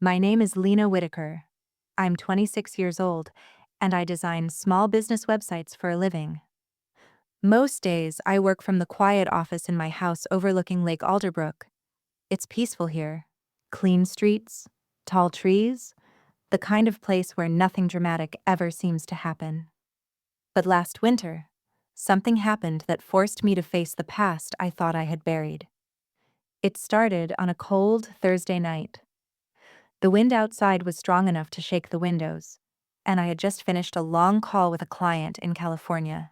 My name is Lena Whitaker. I'm 26 years old, and I design small business websites for a living. Most days, I work from the quiet office in my house overlooking Lake Alderbrook. It's peaceful here. Clean streets, tall trees, the kind of place where nothing dramatic ever seems to happen. But last winter, something happened that forced me to face the past I thought I had buried. It started on a cold Thursday night. The wind outside was strong enough to shake the windows, and I had just finished a long call with a client in California.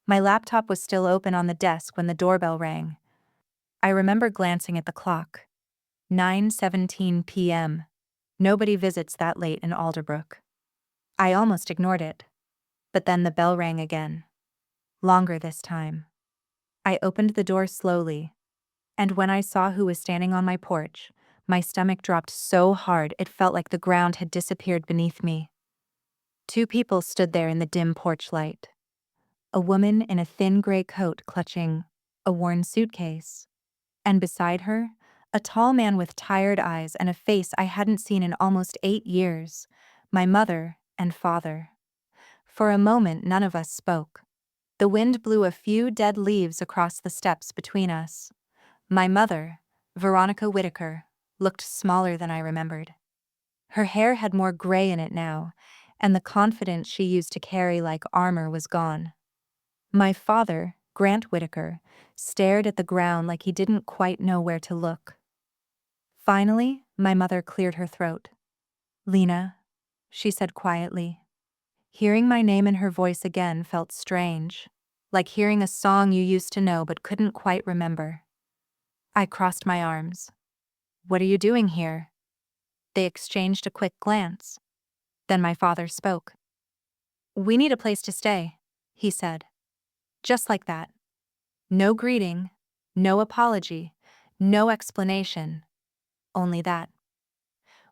My laptop was still open on the desk when the doorbell rang. I remember glancing at the clock. 9:17 p.m. Nobody visits that late in Alderbrook. I almost ignored it. But then the bell rang again. Longer this time. I opened the door slowly, and when I saw who was standing on my porch, my stomach dropped so hard it felt like the ground had disappeared beneath me. Two people stood there in the dim porch light. A woman in a thin gray coat clutching a worn suitcase, and beside her, a tall man with tired eyes and a face I hadn't seen in almost 8 years, my mother and father. For a moment, none of us spoke. The wind blew a few dead leaves across the steps between us. My mother, Veronica Whitaker, looked smaller than I remembered. Her hair had more gray in it now, and the confidence she used to carry like armor was gone. My father, Grant Whitaker, stared at the ground like he didn't quite know where to look. Finally, my mother cleared her throat. "Lena," she said quietly. Hearing my name in her voice again felt strange, like hearing a song you used to know but couldn't quite remember. I crossed my arms. "What are you doing here?" They exchanged a quick glance. Then my father spoke. "We need a place to stay," he said. Just like that. No greeting, no apology, no explanation. Only that.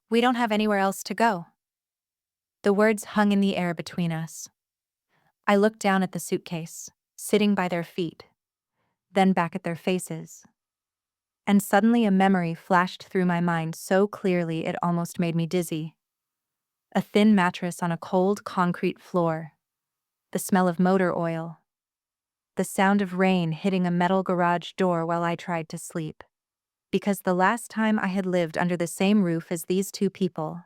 "We don't have anywhere else to go." The words hung in the air between us. I looked down at the suitcase, sitting by their feet, then back at their faces. And suddenly a memory flashed through my mind so clearly it almost made me dizzy. A thin mattress on a cold concrete floor. The smell of motor oil. The sound of rain hitting a metal garage door while I tried to sleep. Because the last time I had lived under the same roof as these two people,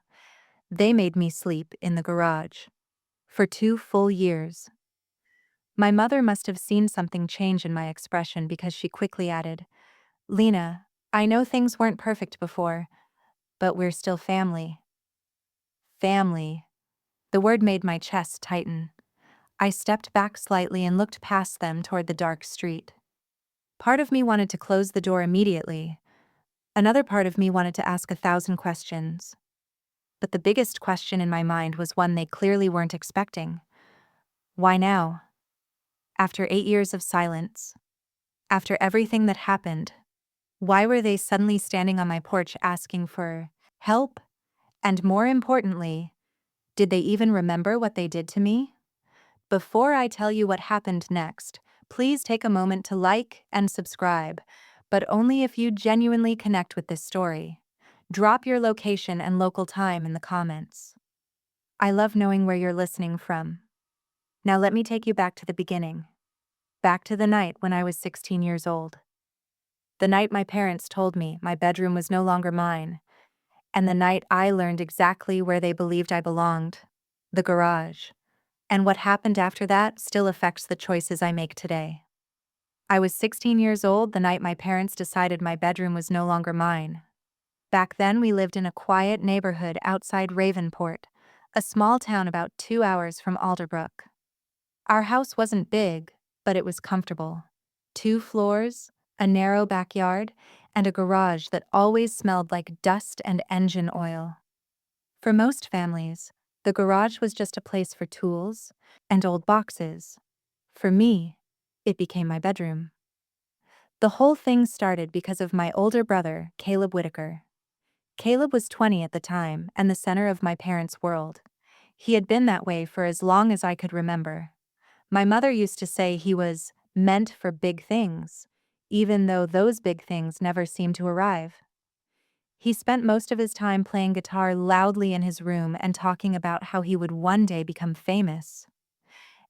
they made me sleep in the garage. For 2 full years. My mother must have seen something change in my expression because she quickly added, "Lena, I know things weren't perfect before, but we're still family." Family. The word made my chest tighten. I stepped back slightly and looked past them toward the dark street. Part of me wanted to close the door immediately. Another part of me wanted to ask 1,000 questions. But the biggest question in my mind was one they clearly weren't expecting. Why now? After 8 years of silence, after everything that happened, why were they suddenly standing on my porch asking for help? And more importantly, did they even remember what they did to me? Before I tell you what happened next, please take a moment to like and subscribe, but only if you genuinely connect with this story. Drop your location and local time in the comments. I love knowing where you're listening from. Now let me take you back to the beginning. Back to the night when I was 16 years old. The night my parents told me my bedroom was no longer mine, and the night I learned exactly where they believed I belonged, the garage. And what happened after that still affects the choices I make today. I was 16 years old the night my parents decided my bedroom was no longer mine. Back then we lived in a quiet neighborhood outside Ravenport, a small town about 2 hours from Alderbrook. Our house wasn't big, but it was comfortable. 2 floors, a narrow backyard, and a garage that always smelled like dust and engine oil. For most families, the garage was just a place for tools and old boxes. For me, it became my bedroom. The whole thing started because of my older brother, Caleb Whitaker. Caleb was 20 at the time and the center of my parents' world. He had been that way for as long as I could remember. My mother used to say he was meant for big things, even though those big things never seemed to arrive. He spent most of his time playing guitar loudly in his room and talking about how he would one day become famous.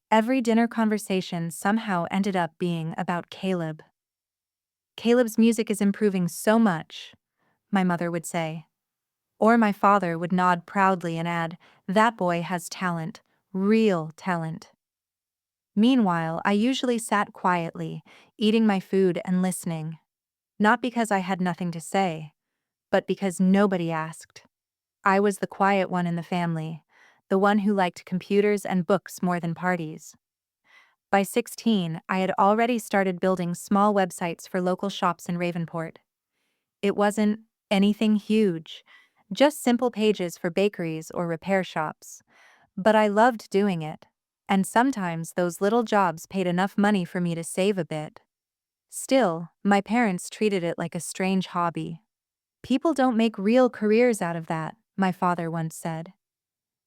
Every dinner conversation somehow ended up being about Caleb. Caleb's music is improving so much, my mother would say. Or my father would nod proudly and add, that boy has talent, real talent. Meanwhile, I usually sat quietly, eating my food and listening. Not because I had nothing to say, but because nobody asked. I was the quiet one in the family, the one who liked computers and books more than parties. By 16, I had already started building small websites for local shops in Ravenport. It wasn't anything huge, just simple pages for bakeries or repair shops. But I loved doing it, and sometimes those little jobs paid enough money for me to save a bit. Still, my parents treated it like a strange hobby. People don't make real careers out of that, my father once said.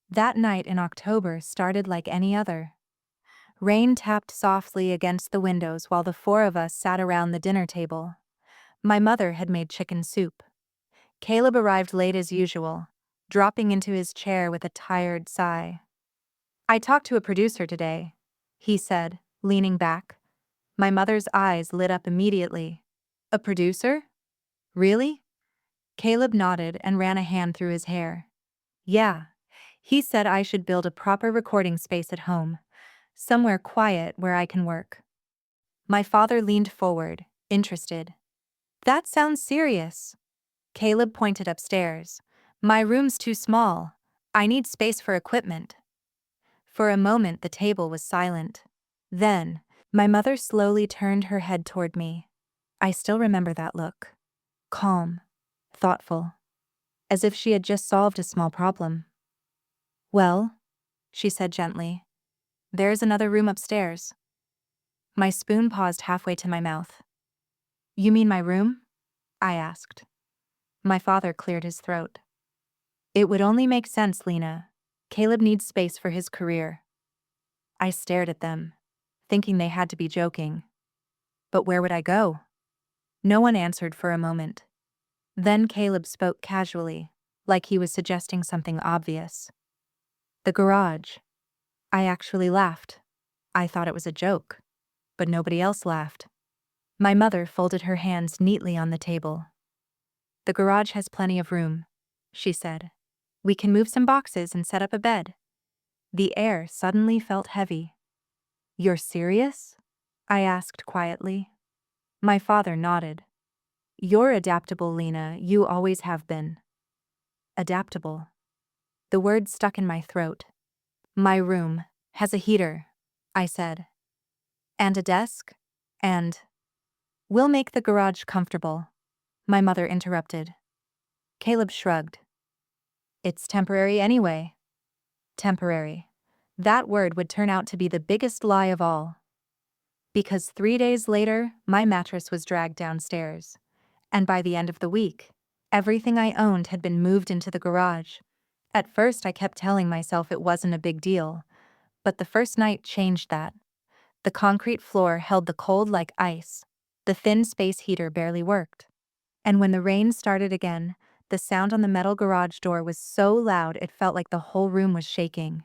That night in October started like any other. Rain tapped softly against the windows while the four of us sat around the dinner table. My mother had made chicken soup. Caleb arrived late as usual, dropping into his chair with a tired sigh. I talked to a producer today, he said, leaning back. My mother's eyes lit up immediately. A producer? Really? Caleb nodded and ran a hand through his hair. Yeah. He said I should build a proper recording space at home, somewhere quiet where I can work. My father leaned forward, interested. That sounds serious. Caleb pointed upstairs. My room's too small. I need space for equipment. For a moment the table was silent. Then, my mother slowly turned her head toward me. I still remember that look. Calm, thoughtful, as if she had just solved a small problem. Well, she said gently, there's another room upstairs. My spoon paused halfway to my mouth. You mean my room? I asked. My father cleared his throat. It would only make sense, Lena. Caleb needs space for his career. I stared at them, thinking they had to be joking. But where would I go? No one answered for a moment. Then Caleb spoke casually, like he was suggesting something obvious. The garage. I actually laughed. I thought it was a joke, but nobody else laughed. My mother folded her hands neatly on the table. The garage has plenty of room, she said. We can move some boxes and set up a bed. The air suddenly felt heavy. You're serious? I asked quietly. My father nodded. You're adaptable, Lena, you always have been. Adaptable. The word stuck in my throat. My room has a heater, I said. And a desk? And we'll make the garage comfortable, my mother interrupted. Caleb shrugged. It's temporary anyway. Temporary. That word would turn out to be the biggest lie of all. Because 3 days later, my mattress was dragged downstairs. And by the end of the week, everything I owned had been moved into the garage. At first, I kept telling myself it wasn't a big deal, but the first night changed that. The concrete floor held the cold like ice. The thin space heater barely worked. And when the rain started again, the sound on the metal garage door was so loud it felt like the whole room was shaking.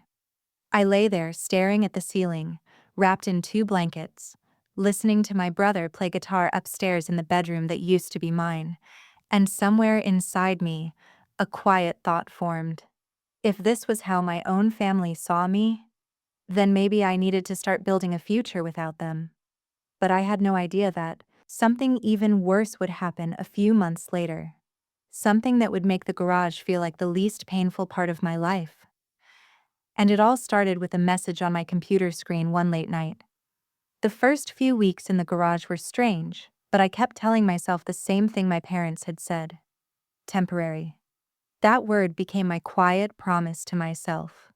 I lay there staring at the ceiling, wrapped in 2 blankets, listening to my brother play guitar upstairs in the bedroom that used to be mine, and somewhere inside me, a quiet thought formed. If this was how my own family saw me, then maybe I needed to start building a future without them. But I had no idea that something even worse would happen a few months later. Something that would make the garage feel like the least painful part of my life. And it all started with a message on my computer screen one late night. The first few weeks in the garage were strange, but I kept telling myself the same thing my parents had said. Temporary. That word became my quiet promise to myself.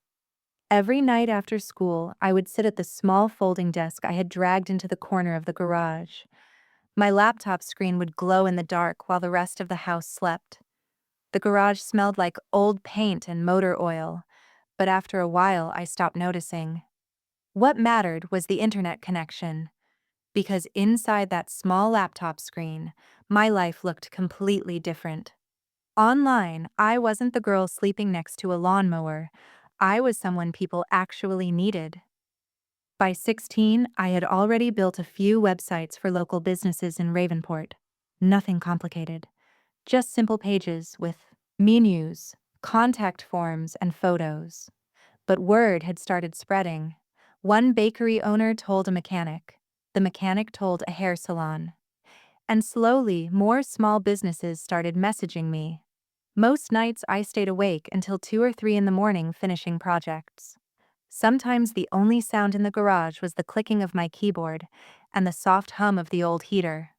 Every night after school, I would sit at the small folding desk I had dragged into the corner of the garage. My laptop screen would glow in the dark while the rest of the house slept. The garage smelled like old paint and motor oil, but after a while I stopped noticing. What mattered was the internet connection, because inside that small laptop screen, my life looked completely different. Online, I wasn't the girl sleeping next to a lawnmower. I was someone people actually needed. By 16, I had already built a few websites for local businesses in Ravenport. Nothing complicated. Just simple pages with menus, contact forms, and photos. But word had started spreading. One bakery owner told a mechanic. The mechanic told a hair salon. And slowly, more small businesses started messaging me. Most nights I stayed awake until 2 or 3 in the morning finishing projects. Sometimes the only sound in the garage was the clicking of my keyboard and the soft hum of the old heater.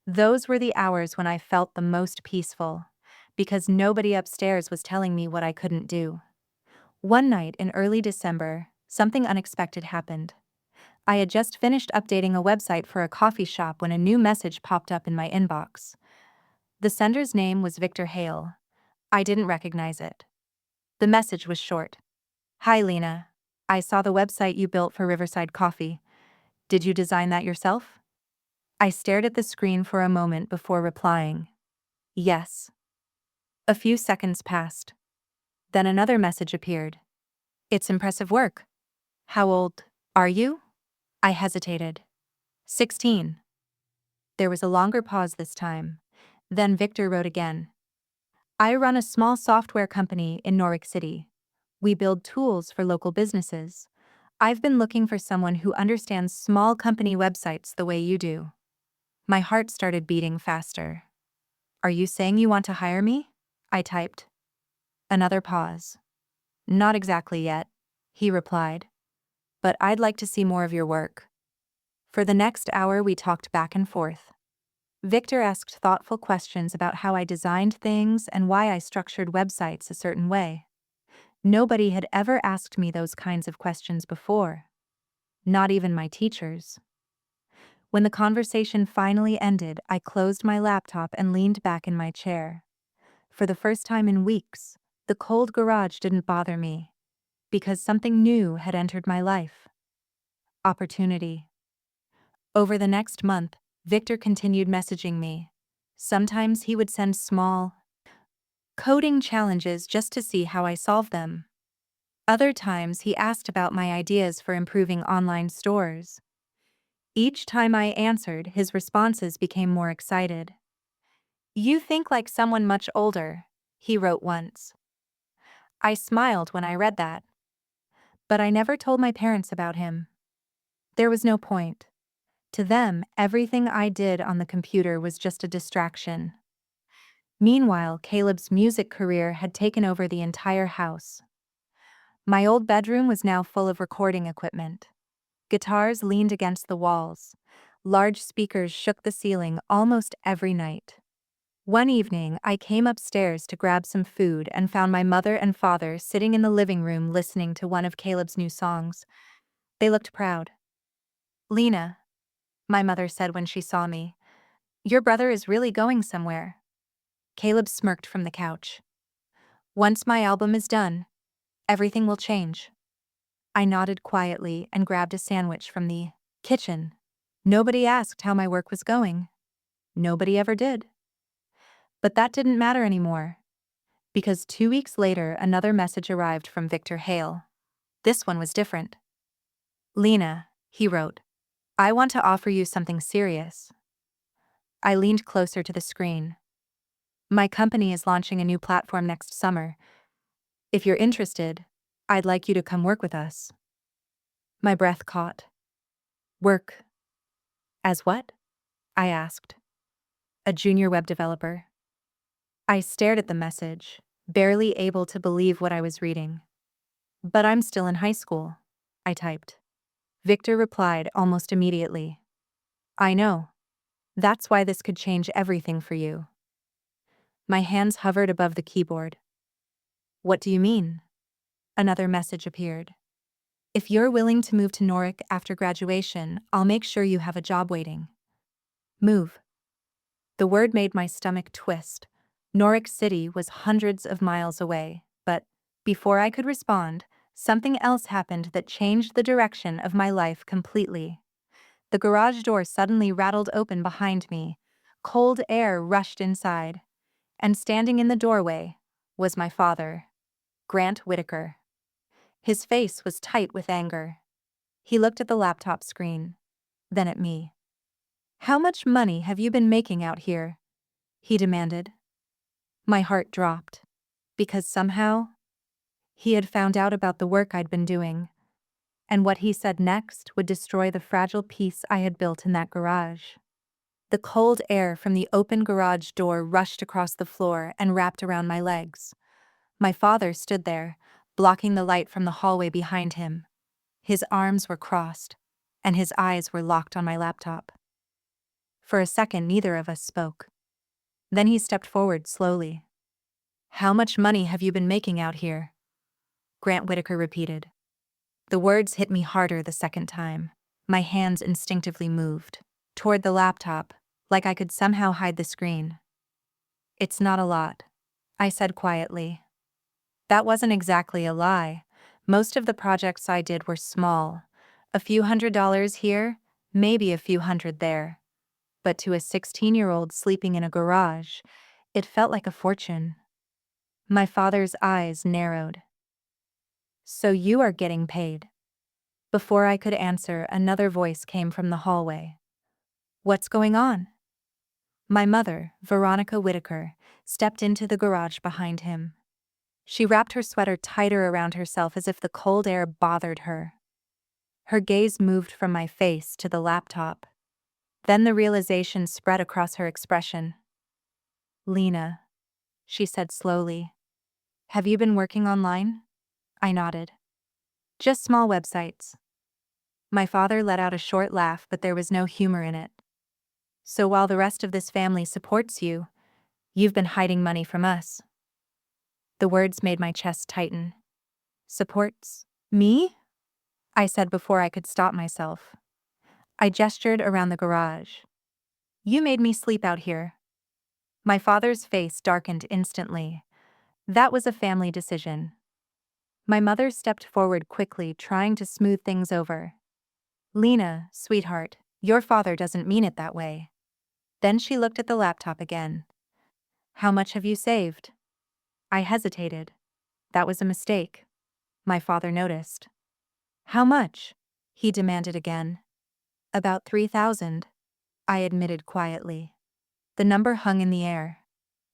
Those were the hours when I felt the most peaceful, because nobody upstairs was telling me what I couldn't do. One night in early December, something unexpected happened. I had just finished updating a website for a coffee shop when a new message popped up in my inbox. The sender's name was Victor Hale. I didn't recognize it. The message was short. "Hi Lena. I saw the website you built for Riverside Coffee. Did you design that yourself?" I stared at the screen for a moment before replying. Yes. A few seconds passed. Then another message appeared. "It's impressive work. How old are you?" I hesitated. 16. There was a longer pause this time. Then Victor wrote again. "I run a small software company in Norwich City. We build tools for local businesses. I've been looking for someone who understands small company websites the way you do." My heart started beating faster. "Are you saying you want to hire me?" I typed. Another pause. "Not exactly yet," he replied. "But I'd like to see more of your work." For the next hour we talked back and forth. Victor asked thoughtful questions about how I designed things and why I structured websites a certain way. Nobody had ever asked me those kinds of questions before. Not even my teachers. When the conversation finally ended, I closed my laptop and leaned back in my chair. For the first time in weeks, the cold garage didn't bother me, because something new had entered my life. Opportunity. Over the next month, Victor continued messaging me. Sometimes he would send small coding challenges just to see how I solved them. Other times he asked about my ideas for improving online stores. Each time I answered, his responses became more excited. "You think like someone much older," he wrote once. I smiled when I read that. But I never told my parents about him. There was no point. To them, everything I did on the computer was just a distraction. Meanwhile, Caleb's music career had taken over the entire house. My old bedroom was now full of recording equipment. Guitars leaned against the walls. Large speakers shook the ceiling almost every night. One evening, I came upstairs to grab some food and found my mother and father sitting in the living room listening to one of Caleb's new songs. They looked proud. "Lena," my mother said when she saw me, "your brother is really going somewhere." Caleb smirked from the couch. "Once my album is done, everything will change." I nodded quietly and grabbed a sandwich from the kitchen. Nobody asked how my work was going. Nobody ever did. But that didn't matter anymore, because 2 weeks later another message arrived from Victor Hale. This one was different. "Lena," he wrote, "I want to offer you something serious." I leaned closer to the screen. "My company is launching a new platform next summer. If you're interested, I'd like you to come work with us." My breath caught. "Work? As what?" I asked. "A junior web developer." I stared at the message, barely able to believe what I was reading. "But I'm still in high school," I typed. Victor replied almost immediately. "I know. That's why this could change everything for you." My hands hovered above the keyboard. "What do you mean?" Another message appeared. "If you're willing to move to Norwich after graduation, I'll make sure you have a job waiting." Move. The word made my stomach twist. Norwich City was hundreds of miles away, but before I could respond, something else happened that changed the direction of my life completely. The garage door suddenly rattled open behind me. Cold air rushed inside, And standing in the doorway was my father, Grant Whitaker. His face was tight with anger. He looked at the laptop screen, then at me. "How much money have you been making out here?" he demanded. My heart dropped, because somehow, he had found out about the work I'd been doing, and what he said next would destroy the fragile peace I had built in that garage. The cold air from the open garage door rushed across the floor and wrapped around my legs. My father stood there, blocking the light from the hallway behind him. His arms were crossed, and his eyes were locked on my laptop. For a second, neither of us spoke. Then he stepped forward slowly. "How much money have you been making out here?" Grant Whitaker repeated. The words hit me harder the second time. My hands instinctively moved toward the laptop, like I could somehow hide the screen. "It's not a lot," I said quietly. That wasn't exactly a lie. Most of the projects I did were small. A few $100s here, maybe a few hundred there. But to a 16-year-old sleeping in a garage, it felt like a fortune. My father's eyes narrowed. "So you are getting paid?" Before I could answer, another voice came from the hallway. "What's going on?" My mother, Veronica Whitaker, stepped into the garage behind him. She wrapped her sweater tighter around herself as if the cold air bothered her. Her gaze moved from my face to the laptop. Then the realization spread across her expression. "Lena," she said slowly, "have you been working online?" I nodded. "Just small websites." My father let out a short laugh, but there was no humor in it. "So while the rest of this family supports you, you've been hiding money from us." The words made my chest tighten. "Supports me?" I said before I could stop myself. I gestured around the garage. "You made me sleep out here." My father's face darkened instantly. That was a family decision. My mother stepped forward quickly, trying to smooth things over. "Lena, sweetheart, your father doesn't mean it that way." Then she looked at the laptop again. "How much have you saved?" I hesitated. That was a mistake. My father noticed. "How much?" he demanded again. "About 3,000, I admitted quietly. The number hung in the air.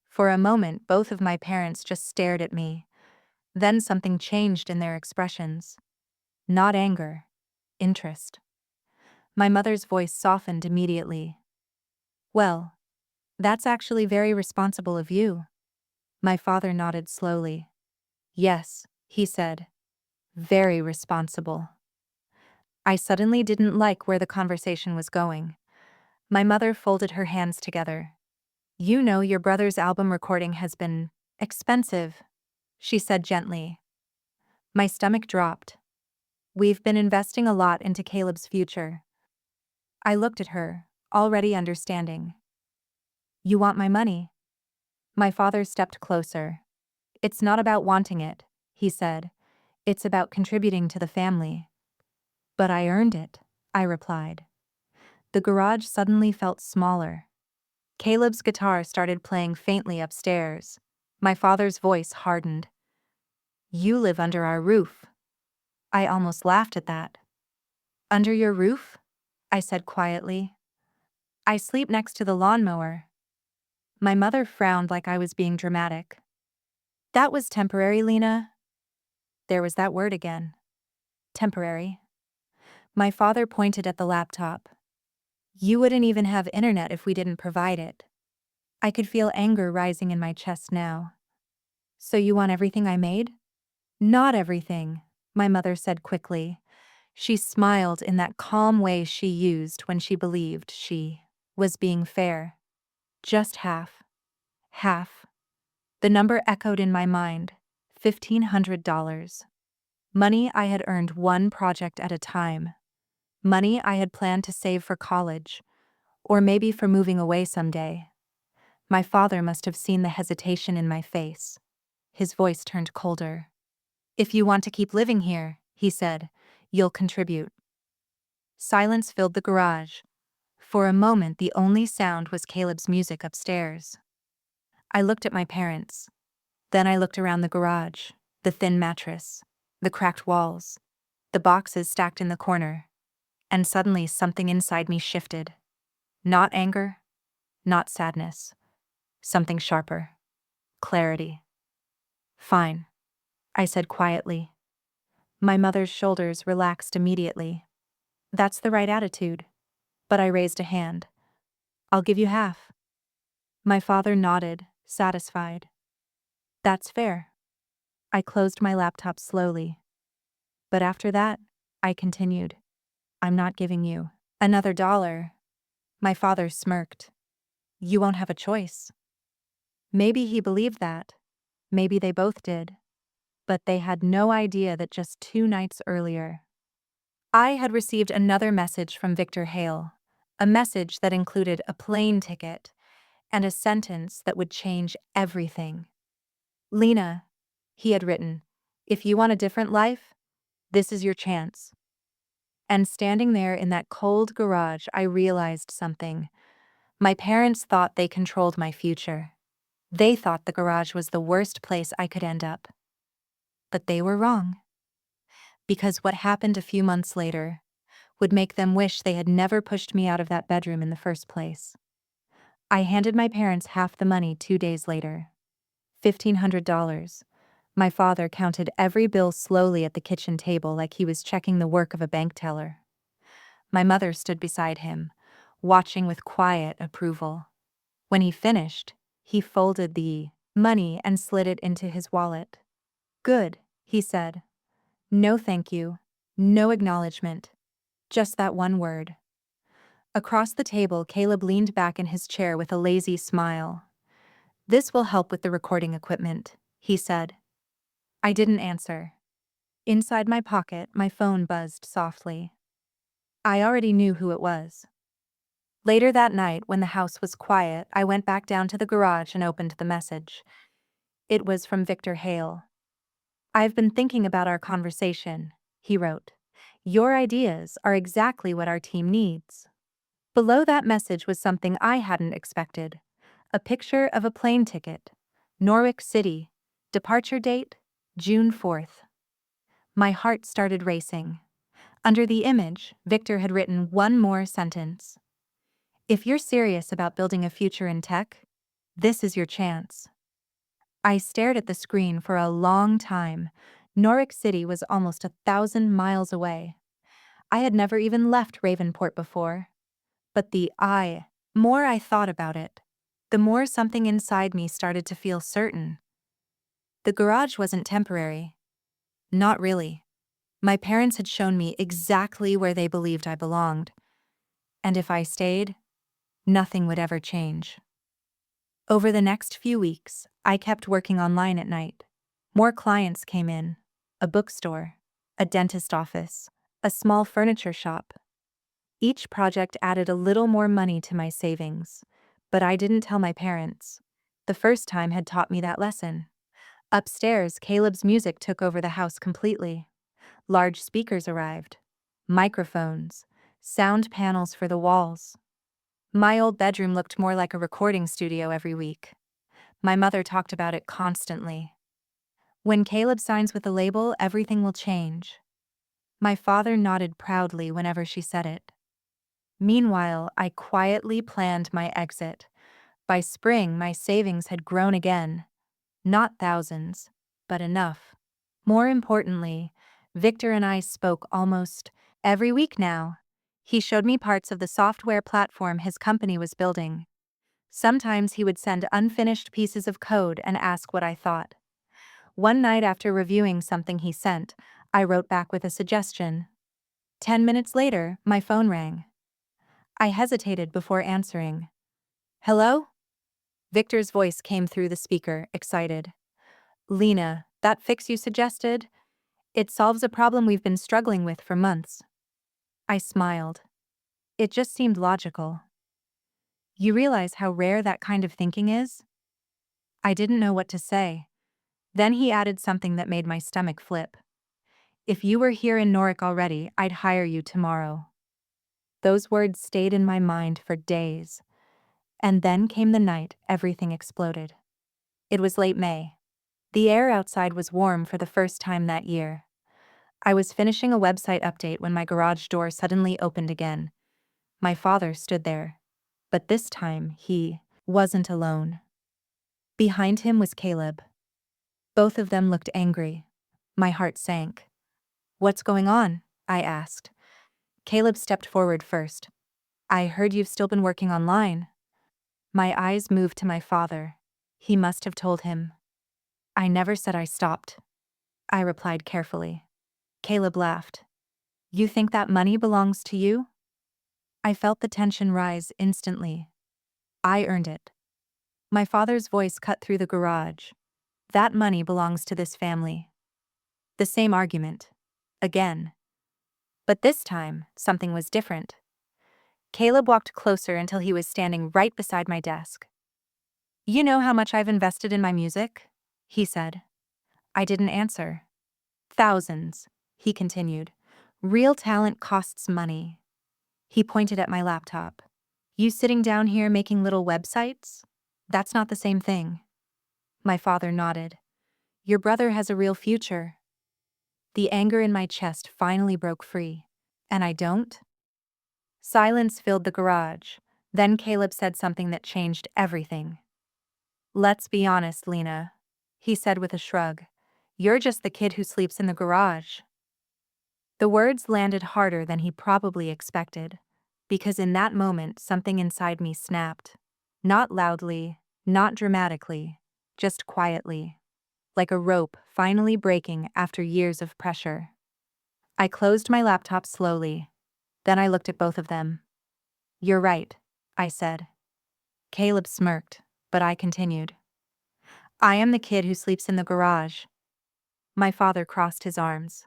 For a moment, both of my parents just stared at me. Then something changed in their expressions. Not anger, interest. My mother's voice softened immediately. "Well, that's actually very responsible of you." My father nodded slowly. "Yes," he said. "Very responsible." I suddenly didn't like where the conversation was going. My mother folded her hands together. "You know your brother's album recording has been expensive," she said gently. My stomach dropped. "We've been investing a lot into Caleb's future." I looked at her, already understanding. "You want my money?" My father stepped closer. "It's not about wanting it," he said. "It's about contributing to the family." "But I earned it," I replied. The garage suddenly felt smaller. Caleb's guitar started playing faintly upstairs. My father's voice hardened. "You live under our roof." I almost laughed at that. "Under your roof?" I said quietly. "I sleep next to the lawnmower." My mother frowned like I was being dramatic. "That was temporary, Lena." There was that word again. Temporary. My father pointed at the laptop. "You wouldn't even have internet if we didn't provide it." I could feel anger rising in my chest now. "So you want everything I made?" "Not everything," my mother said quickly. She smiled in that calm way she used when she believed she was being fair. "Just half." Half. The number echoed in my mind. $1,500. Money I had earned one project at a time. Money I had planned to save for college, or maybe for moving away someday. My father must have seen the hesitation in my face. His voice turned colder. "If you want to keep living here," he said, "you'll contribute." Silence filled the garage. For a moment, the only sound was Caleb's music upstairs. I looked at my parents. Then I looked around the garage, the thin mattress, the cracked walls, the boxes stacked in the corner, and suddenly something inside me shifted. Not anger, not sadness. Something sharper. Clarity. Fine, I said quietly. My mother's shoulders relaxed immediately. That's the right attitude. But I raised a hand. I'll give you half. My father nodded, satisfied. That's fair. I closed my laptop slowly. But after that, I continued. I'm not giving you another dollar. My father smirked. You won't have a choice. Maybe he believed that. Maybe they both did. But they had no idea that just 2 nights earlier, I had received another message from Victor Hale, a message that included a plane ticket and a sentence that would change everything. Lena, he had written, if you want a different life, this is your chance. And standing there in that cold garage, I realized something. My parents thought they controlled my future. They thought the garage was the worst place I could end up. But they were wrong. Because what happened a few months later would make them wish they had never pushed me out of that bedroom in the first place. I handed my parents half the money 2 days later. $1,500. My father counted every bill slowly at the kitchen table like he was checking the work of a bank teller. My mother stood beside him, watching with quiet approval. When he finished, he folded the money and slid it into his wallet. Good, he said. No thank you, no acknowledgement. Just that one word. Across the table, Caleb leaned back in his chair with a lazy smile. This will help with the recording equipment, he said. I didn't answer. Inside my pocket, my phone buzzed softly. I already knew who it was. Later that night, when the house was quiet, I went back down to the garage and opened the message. It was from Victor Hale. I've been thinking about our conversation, he wrote. Your ideas are exactly what our team needs. Below that message was something I hadn't expected. A picture of a plane ticket. Norwich City. Departure date, June 4th. My heart started racing. Under the image, Victor had written one more sentence. If you're serious about building a future in tech, this is your chance. I stared at the screen for a long time. Norwich City was almost 1,000 miles away. I had never even left Ravenport before. But more I thought about it, the more something inside me started to feel certain. The garage wasn't temporary. Not really. My parents had shown me exactly where they believed I belonged. And if I stayed, nothing would ever change. Over the next few weeks, I kept working online at night. More clients came in. A bookstore, a dentist office, a small furniture shop. Each project added a little more money to my savings. But I didn't tell my parents. The first time had taught me that lesson. Upstairs, Caleb's music took over the house completely. Large speakers arrived. Microphones. Sound panels for the walls. My old bedroom looked more like a recording studio every week. My mother talked about it constantly. When Caleb signs with the label, everything will change. My father nodded proudly whenever she said it. Meanwhile, I quietly planned my exit. By spring, my savings had grown again. Not thousands, but enough. More importantly, Victor and I spoke almost every week now. He showed me parts of the software platform his company was building. Sometimes he would send unfinished pieces of code and ask what I thought. One night after reviewing something he sent, I wrote back with a suggestion. 10 minutes later, my phone rang. I hesitated before answering. Hello? Victor's voice came through the speaker, excited. Lena, that fix you suggested? It solves a problem we've been struggling with for months. I smiled. It just seemed logical. You realize how rare that kind of thinking is? I didn't know what to say. Then he added something that made my stomach flip. If you were here in Norwich already, I'd hire you tomorrow. Those words stayed in my mind for days. And then came the night everything exploded. It was late May. The air outside was warm for the first time that year. I was finishing a website update when my garage door suddenly opened again. My father stood there. But this time, he wasn't alone. Behind him was Caleb. Both of them looked angry. My heart sank. "What's going on?" I asked. Caleb stepped forward first. "I heard you've still been working online." My eyes moved to my father. He must have told him. "I never said I stopped," I replied carefully. Caleb laughed. "You think that money belongs to you?" I felt the tension rise instantly. "I earned it." My father's voice cut through the garage. "That money belongs to this family." The same argument. Again. But this time, something was different. Caleb walked closer until he was standing right beside my desk. "You know how much I've invested in my music?" he said. I didn't answer. "Thousands," he continued. "Real talent costs money." He pointed at my laptop. "You sitting down here making little websites? That's not the same thing." My father nodded. "Your brother has a real future." The anger in my chest finally broke free. "And I don't?" Silence filled the garage. Then Caleb said something that changed everything. "Let's be honest, Lena," he said with a shrug. "You're just the kid who sleeps in the garage." The words landed harder than he probably expected, because in that moment something inside me snapped. Not loudly, not dramatically, just quietly, like a rope finally breaking after years of pressure. I closed my laptop slowly. Then I looked at both of them. "You're right," I said. Caleb smirked, but I continued. "I am the kid who sleeps in the garage." My father crossed his arms.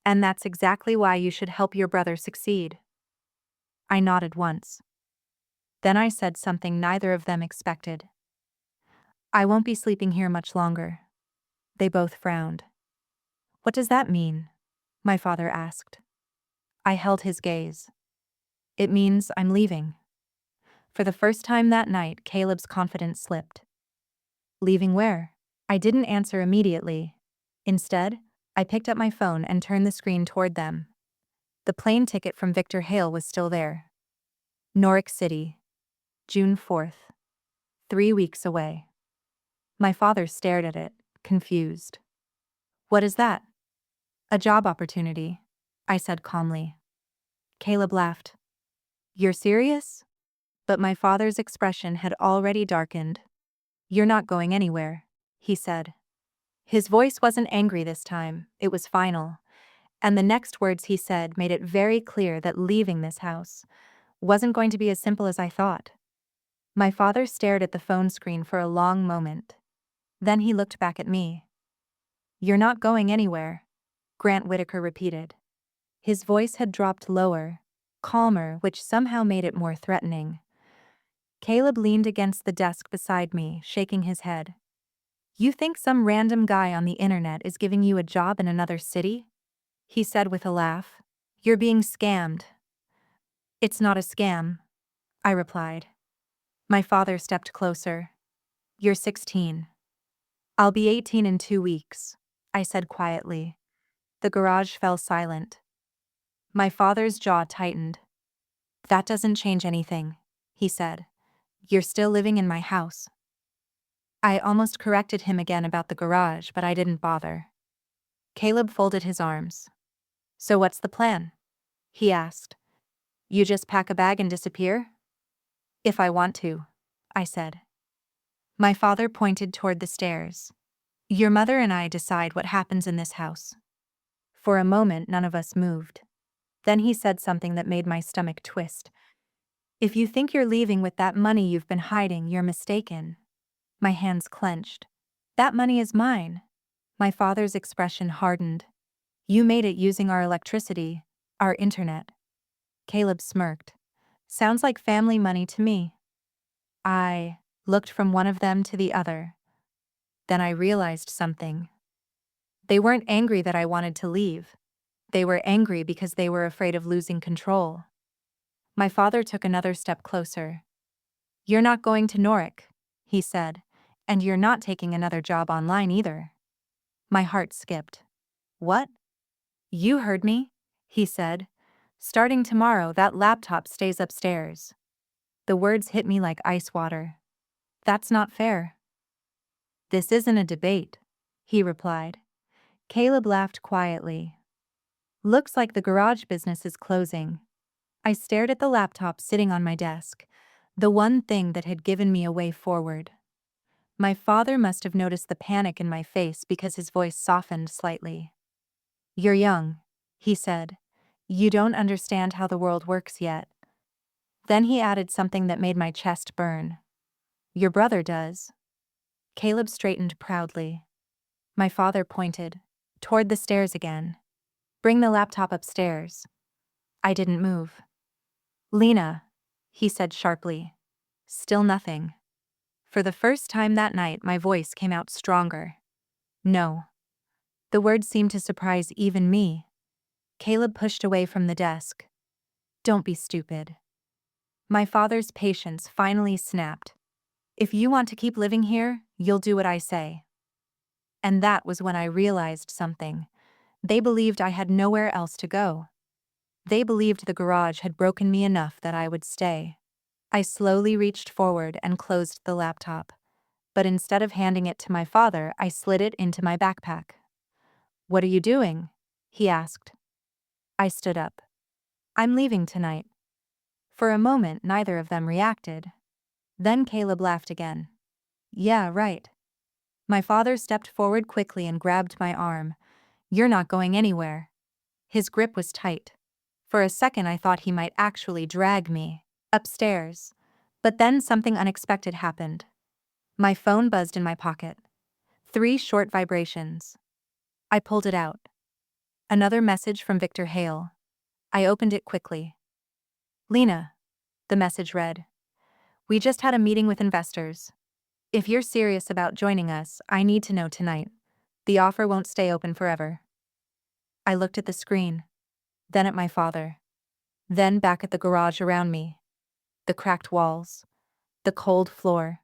"And that's exactly why you should help your brother succeed." I nodded once. Then I said something neither of them expected. "I won't be sleeping here much longer." They both frowned. "What does that mean?" my father asked. I held his gaze. "It means I'm leaving." For the first time that night, Caleb's confidence slipped. "Leaving where?" I didn't answer immediately. Instead, I picked up my phone and turned the screen toward them. The plane ticket from Victor Hale was still there. Newark City, June 4th. 3 weeks away. My father stared at it, confused. "What is that?" "A job opportunity," I said calmly. Caleb laughed. "You're serious?" But my father's expression had already darkened. "You're not going anywhere," he said. His voice wasn't angry this time, it was final, and the next words he said made it very clear that leaving this house wasn't going to be as simple as I thought. My father stared at the phone screen for a long moment. Then he looked back at me. "You're not going anywhere," Grant Whitaker repeated. His voice had dropped lower, calmer, which somehow made it more threatening. Caleb leaned against the desk beside me, shaking his head. "You think some random guy on the internet is giving you a job in another city?" he said with a laugh. "You're being scammed." "It's not a scam," I replied. My father stepped closer. "You're 16. "I'll be 18 in 2 weeks," I said quietly. The garage fell silent. My father's jaw tightened. "That doesn't change anything," he said. "You're still living in my house." I almost corrected him again about the garage, but I didn't bother. Caleb folded his arms. "So what's the plan?" he asked. "You just pack a bag and disappear?" "If I want to," I said. My father pointed toward the stairs. "Your mother and I decide what happens in this house." For a moment, none of us moved. Then he said something that made my stomach twist. "If you think you're leaving with that money you've been hiding, you're mistaken." My hands clenched. "That money is mine." My father's expression hardened. "You made it using our electricity, our internet." Caleb smirked. "Sounds like family money to me." I looked from one of them to the other. Then I realized something. They weren't angry that I wanted to leave. They were angry because they were afraid of losing control. My father took another step closer. "You're not going to Newark," he said, And you're not taking another job online either. My heart skipped. What? You heard me, he said. Starting tomorrow, that laptop stays upstairs. The words hit me like ice water. That's not fair. This isn't a debate, he replied. Caleb laughed quietly. Looks like the garage business is closing. I stared at the laptop sitting on my desk, the one thing that had given me a way forward. My father must have noticed the panic in my face because his voice softened slightly. You're young, he said. You don't understand how the world works yet. Then he added something that made my chest burn. Your brother does. Caleb straightened proudly. My father pointed toward the stairs again. Bring the laptop upstairs. I didn't move. Lena, he said sharply. Still nothing. For the first time that night, my voice came out stronger. No. The word seemed to surprise even me. Caleb pushed away from the desk. Don't be stupid. My father's patience finally snapped. If you want to keep living here, you'll do what I say. And that was when I realized something. They believed I had nowhere else to go. They believed the garage had broken me enough that I would stay. I slowly reached forward and closed the laptop. But instead of handing it to my father, I slid it into my backpack. What are you doing? He asked. I stood up. I'm leaving tonight. For a moment, neither of them reacted. Then Caleb laughed again. Yeah, right. My father stepped forward quickly and grabbed my arm. You're not going anywhere. His grip was tight. For a second I thought he might actually drag me upstairs. But then something unexpected happened. My phone buzzed in my pocket. 3 short vibrations. I pulled it out. Another message from Victor Hale. I opened it quickly. Lena, the message read. We just had a meeting with investors. If you're serious about joining us, I need to know tonight. The offer won't stay open forever. I looked at the screen, then at my father, then back at the garage around me. The cracked walls, the cold floor,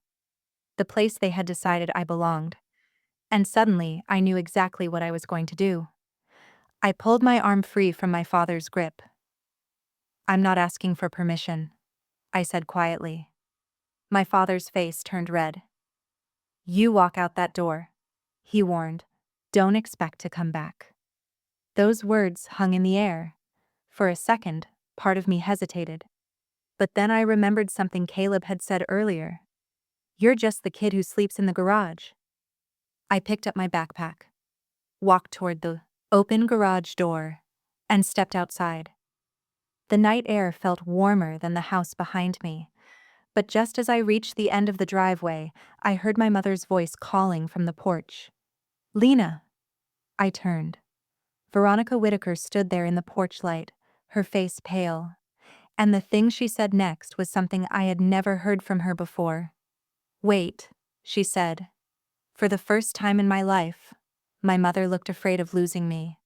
the place they had decided I belonged. And suddenly, I knew exactly what I was going to do. I pulled my arm free from my father's grip. I'm not asking for permission, I said quietly. My father's face turned red. You walk out that door, he warned. Don't expect to come back. Those words hung in the air. For a second, part of me hesitated. But then I remembered something Caleb had said earlier. You're just the kid who sleeps in the garage. I picked up my backpack, walked toward the open garage door, and stepped outside. The night air felt warmer than the house behind me. But just as I reached the end of the driveway, I heard my mother's voice calling from the porch. Lena! I turned. Veronica Whitaker stood there in the porch light, her face pale. And the thing she said next was something I had never heard from her before. Wait, she said. For the first time in my life, my mother looked afraid of losing me.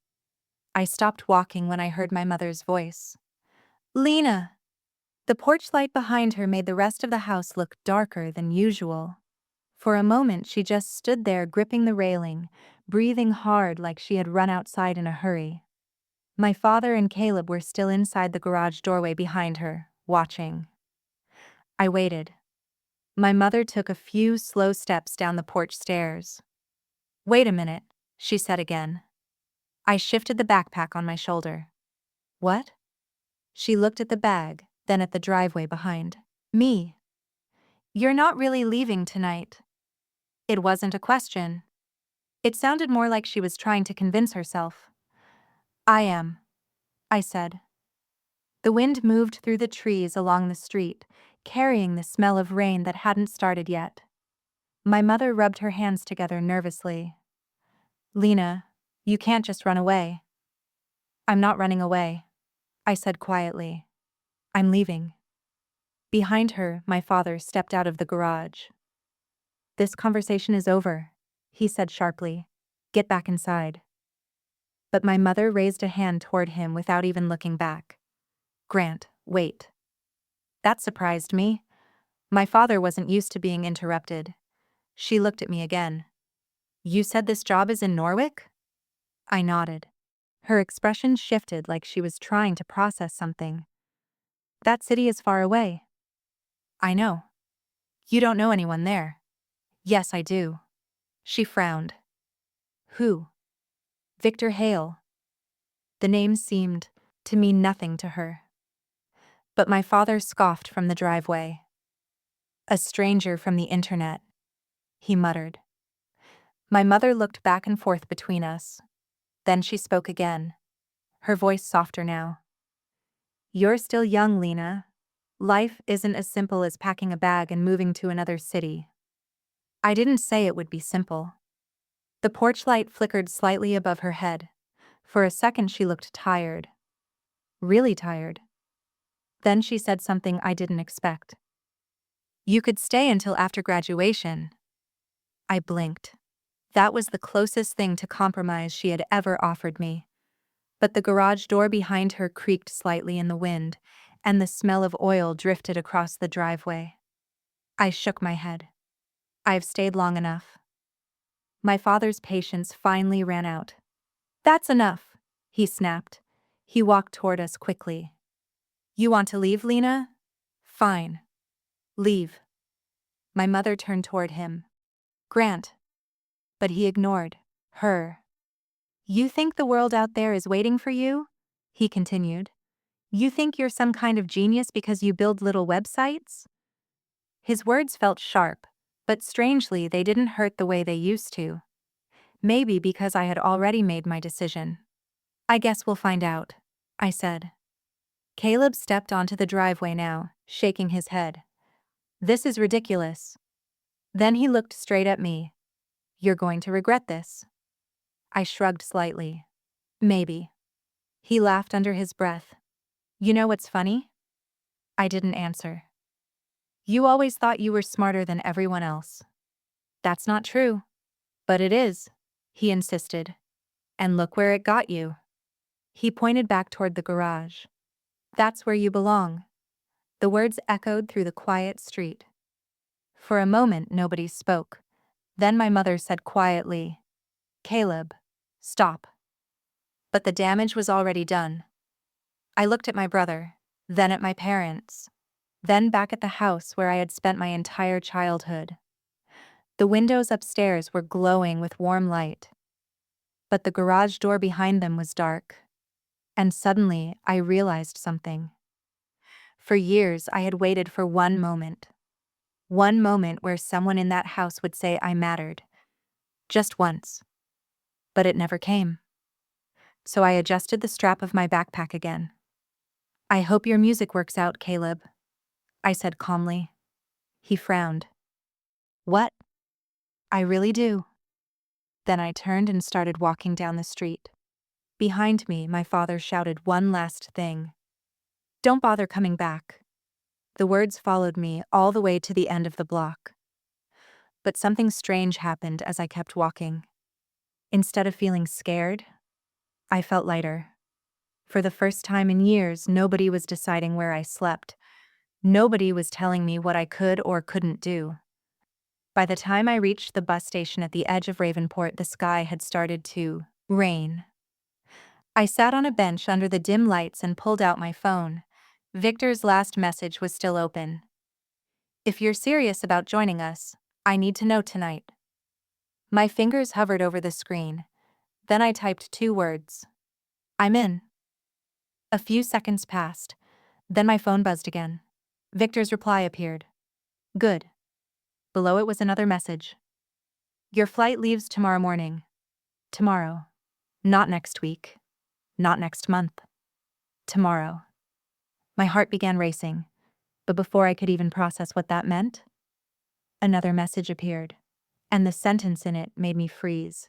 I stopped walking when I heard my mother's voice. Lena! The porch light behind her made the rest of the house look darker than usual. For a moment she just stood there gripping the railing, breathing hard like she had run outside in a hurry. My father and Caleb were still inside the garage doorway behind her, watching. I waited. My mother took a few slow steps down the porch stairs. Wait a minute, she said again. I shifted the backpack on my shoulder. What? She looked at the bag, then at the driveway behind me. You're not really leaving tonight. It wasn't a question. It sounded more like she was trying to convince herself. I am, I said. The wind moved through the trees along the street, carrying the smell of rain that hadn't started yet. My mother rubbed her hands together nervously. Lena, you can't just run away. I'm not running away, I said quietly. I'm leaving. Behind her, my father stepped out of the garage. This conversation is over, he said sharply. Get back inside. But my mother raised a hand toward him without even looking back. Grant, wait. That surprised me. My father wasn't used to being interrupted. She looked at me again. You said this job is in Norwich? I nodded. Her expression shifted like she was trying to process something. That city is far away. I know. You don't know anyone there. Yes, I do. She frowned. Who? Victor Hale. The name seemed to mean nothing to her. But my father scoffed from the driveway. A stranger from the internet, he muttered. My mother looked back and forth between us. Then she spoke again, her voice softer now. You're still young, Lena. Life isn't as simple as packing a bag and moving to another city. I didn't say it would be simple. The porch light flickered slightly above her head. For a second she looked tired. Really tired. Then she said something I didn't expect. You could stay until after graduation. I blinked. That was the closest thing to compromise she had ever offered me. But the garage door behind her creaked slightly in the wind, and the smell of oil drifted across the driveway. I shook my head. I've stayed long enough. My father's patience finally ran out. That's enough, he snapped. He walked toward us quickly. You want to leave, Lena? Fine. Leave. My mother turned toward him. Grant. But he ignored her. You think the world out there is waiting for you? He continued. You think you're some kind of genius because you build little websites? His words felt sharp, but strangely they didn't hurt the way they used to. Maybe because I had already made my decision. I guess we'll find out, I said. Caleb stepped onto the driveway now, shaking his head. This is ridiculous. Then he looked straight at me. You're going to regret this. I shrugged slightly. Maybe. He laughed under his breath. You know what's funny? I didn't answer. You always thought you were smarter than everyone else. That's not true. But it is, he insisted. And look where it got you. He pointed back toward the garage. That's where you belong. The words echoed through the quiet street. For a moment nobody spoke. Then my mother said quietly, Caleb, stop. But the damage was already done. I looked at my brother, then at my parents, then back at the house where I had spent my entire childhood. The windows upstairs were glowing with warm light. But the garage door behind them was dark. And suddenly I realized something. For years I had waited for one moment. One moment where someone in that house would say I mattered. Just once. But it never came. So I adjusted the strap of my backpack again. I hope your music works out, Caleb, I said calmly. He frowned. What? I really do. Then I turned and started walking down the street. Behind me, my father shouted one last thing. Don't bother coming back. The words followed me all the way to the end of the block. But something strange happened as I kept walking. Instead of feeling scared, I felt lighter. For the first time in years, nobody was deciding where I slept. Nobody was telling me what I could or couldn't do. By the time I reached the bus station at the edge of Ravenport, the sky had started to rain. I sat on a bench under the dim lights and pulled out my phone. Victor's last message was still open. If you're serious about joining us, I need to know tonight. My fingers hovered over the screen. Then I typed 2 words. I'm in. A few seconds passed. Then my phone buzzed again. Victor's reply appeared. Good. Below it was another message. Your flight leaves tomorrow morning. Tomorrow. Not next week. Not next month. Tomorrow. My heart began racing, but before I could even process what that meant, another message appeared, and the sentence in it made me freeze.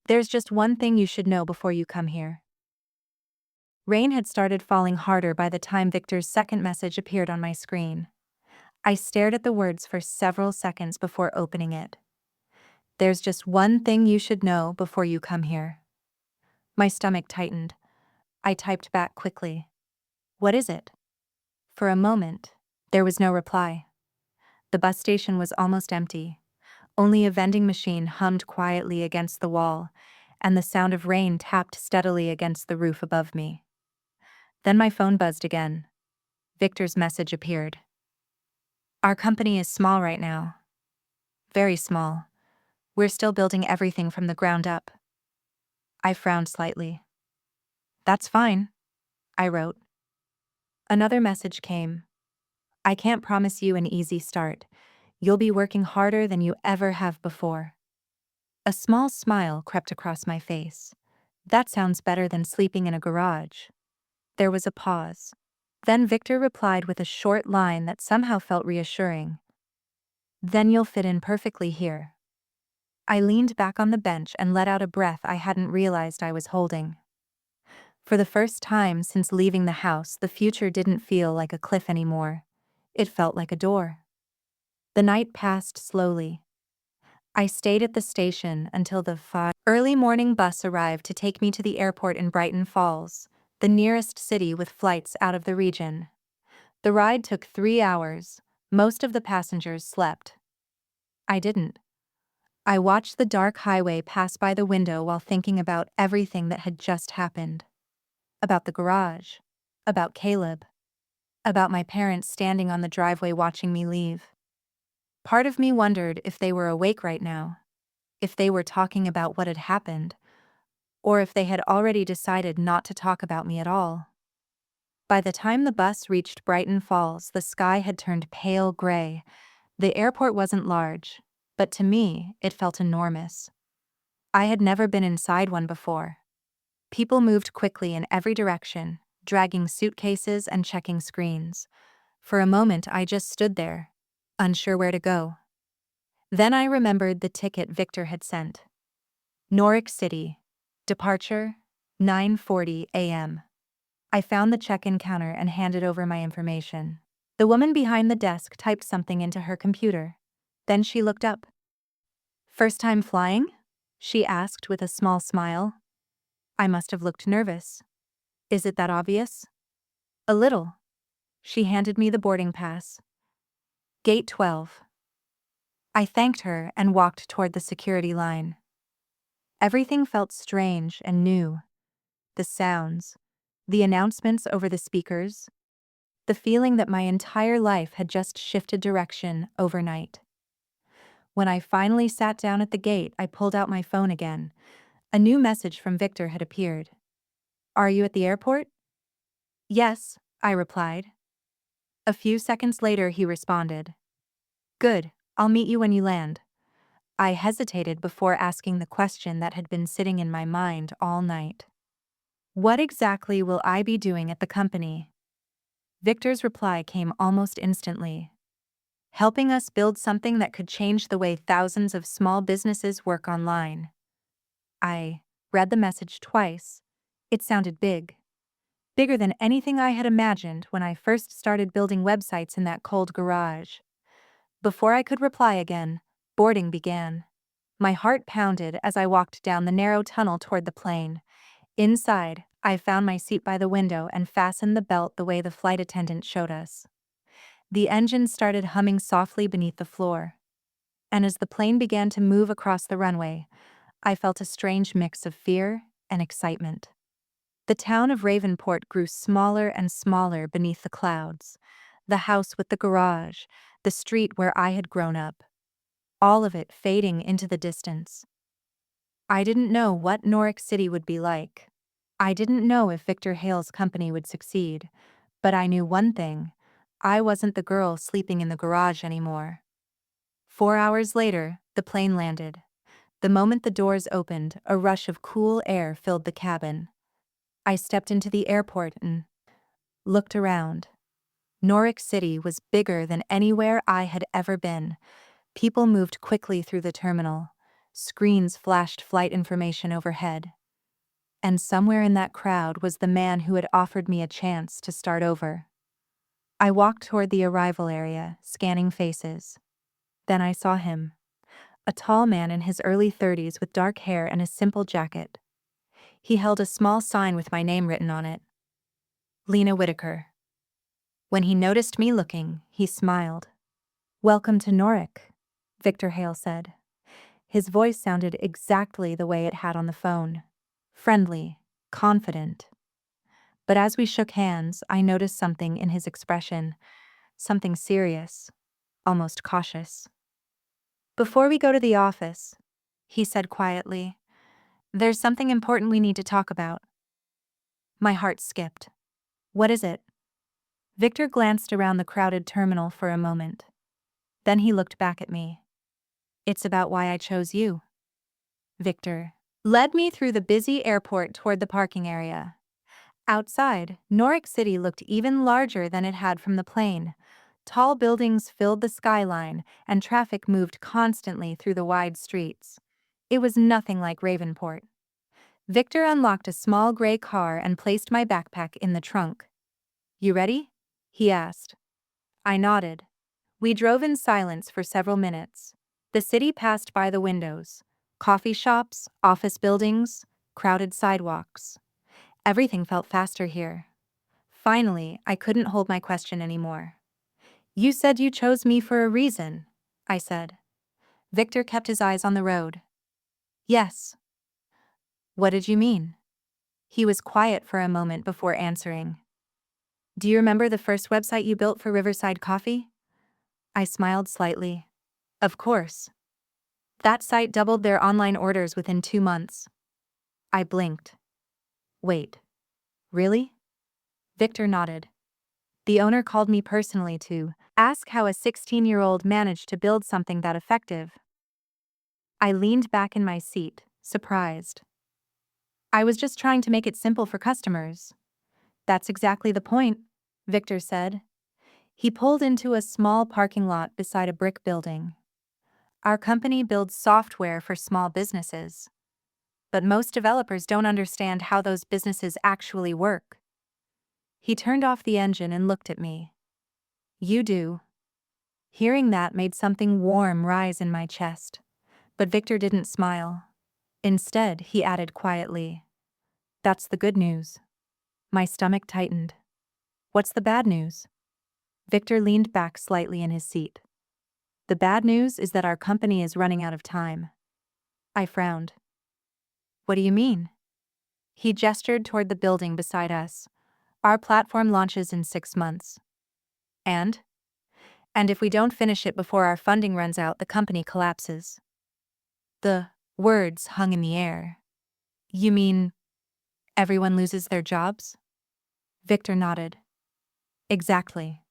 There's just one thing you should know before you come here. Rain had started falling harder by the time Victor's second message appeared on my screen. I stared at the words for several seconds before opening it. There's just one thing you should know before you come here. My stomach tightened. I typed back quickly. What is it? For a moment, there was no reply. The bus station was almost empty. Only a vending machine hummed quietly against the wall, and the sound of rain tapped steadily against the roof above me. Then my phone buzzed again. Victor's message appeared. Our company is small right now. Very small. We're still building everything from the ground up. I frowned slightly. That's fine, I wrote. Another message came. I can't promise you an easy start. You'll be working harder than you ever have before. A small smile crept across my face. That sounds better than sleeping in a garage. There was a pause. Then Victor replied with a short line that somehow felt reassuring. Then you'll fit in perfectly here. I leaned back on the bench and let out a breath I hadn't realized I was holding. For the first time since leaving the house, the future didn't feel like a cliff anymore. It felt like a door. The night passed slowly. I stayed at the station until the early morning bus arrived to take me to the airport in Brighton Falls, the nearest city with flights out of the region. The ride took 3 hours. Most of the passengers slept. I didn't. I watched the dark highway pass by the window while thinking about everything that had just happened. About the garage. About Caleb. About my parents standing on the driveway watching me leave. Part of me wondered if they were awake right now, if they were talking about what had happened, or if they had already decided not to talk about me at all. By the time the bus reached Brighton Falls, the sky had turned pale gray. The airport wasn't large, but to me, it felt enormous. I had never been inside one before. People moved quickly in every direction, dragging suitcases and checking screens. For a moment, I just stood there, unsure where to go. Then I remembered the ticket Victor had sent. Norwich City. Departure, 9:40 a.m. I found the check-in counter and handed over my information. The woman behind the desk typed something into her computer. Then she looked up. "First time flying?" she asked with a small smile. I must have looked nervous. "Is it that obvious?" "A little." She handed me the boarding pass. Gate 12. I thanked her and walked toward the security line. Everything felt strange and new. The sounds, the announcements over the speakers, the feeling that my entire life had just shifted direction overnight. When I finally sat down at the gate, I pulled out my phone again. A new message from Victor had appeared. "Are you at the airport?" "Yes," I replied. A few seconds later, he responded. "Good, I'll meet you when you land." I hesitated before asking the question that had been sitting in my mind all night. What exactly will I be doing at the company? Victor's reply came almost instantly. Helping us build something that could change the way thousands of small businesses work online. I read the message twice. It sounded big. Bigger than anything I had imagined when I first started building websites in that cold garage. Before I could reply again, boarding began. My heart pounded as I walked down the narrow tunnel toward the plane. Inside, I found my seat by the window and fastened the belt the way the flight attendant showed us. The engine started humming softly beneath the floor. And as the plane began to move across the runway, I felt a strange mix of fear and excitement. The town of Ravenport grew smaller and smaller beneath the clouds. The house with the garage, the street where I had grown up. All of it fading into the distance. I didn't know what Norwich City would be like. I didn't know if Victor Hale's company would succeed, but I knew one thing: I wasn't the girl sleeping in the garage anymore. 4 hours later, the plane landed. The moment the doors opened, a rush of cool air filled the cabin. I stepped into the airport and looked around. Norwich City was bigger than anywhere I had ever been. People moved quickly through the terminal. Screens flashed flight information overhead. And somewhere in that crowd was the man who had offered me a chance to start over. I walked toward the arrival area, scanning faces. Then I saw him. A tall man in his early 30s with dark hair and a simple jacket. He held a small sign with my name written on it. Lena Whitaker. When he noticed me looking, he smiled. "Welcome to Norwich," Victor Hale said. His voice sounded exactly the way it had on the phone. Friendly, confident. But as we shook hands, I noticed something in his expression, something serious, almost cautious. "Before we go to the office," he said quietly, "there's something important we need to talk about." My heart skipped. "What is it?" Victor glanced around the crowded terminal for a moment. Then he looked back at me. "It's about why I chose you." Victor led me through the busy airport toward the parking area. Outside, Norwich City looked even larger than it had from the plane. Tall buildings filled the skyline, and traffic moved constantly through the wide streets. It was nothing like Ravenport. Victor unlocked a small gray car and placed my backpack in the trunk. "You ready?" he asked. I nodded. We drove in silence for several minutes. The city passed by the windows. Coffee shops, office buildings, crowded sidewalks. Everything felt faster here. Finally, I couldn't hold my question anymore. "You said you chose me for a reason," I said. Victor kept his eyes on the road. "Yes." "What did you mean?" He was quiet for a moment before answering. "Do you remember the first website you built for Riverside Coffee?" I smiled slightly. "Of course. That site doubled their online orders within 2 months." I blinked. "Wait. Really?" Victor nodded. "The owner called me personally to ask how a 16-year-old managed to build something that effective." I leaned back in my seat, surprised. "I was just trying to make it simple for customers." "That's exactly the point," Victor said. He pulled into a small parking lot beside a brick building. "Our company builds software for small businesses. But most developers don't understand how those businesses actually work." He turned off the engine and looked at me. "You do." Hearing that made something warm rise in my chest. But Victor didn't smile. Instead, he added quietly, "That's the good news." My stomach tightened. "What's the bad news?" Victor leaned back slightly in his seat. "The bad news is that our company is running out of time." I frowned. "What do you mean?" He gestured toward the building beside us. "Our platform launches in 6 months. And? And if we don't finish it before our funding runs out, the company collapses." The words hung in the air. "You mean everyone loses their jobs?" Victor nodded. "Exactly."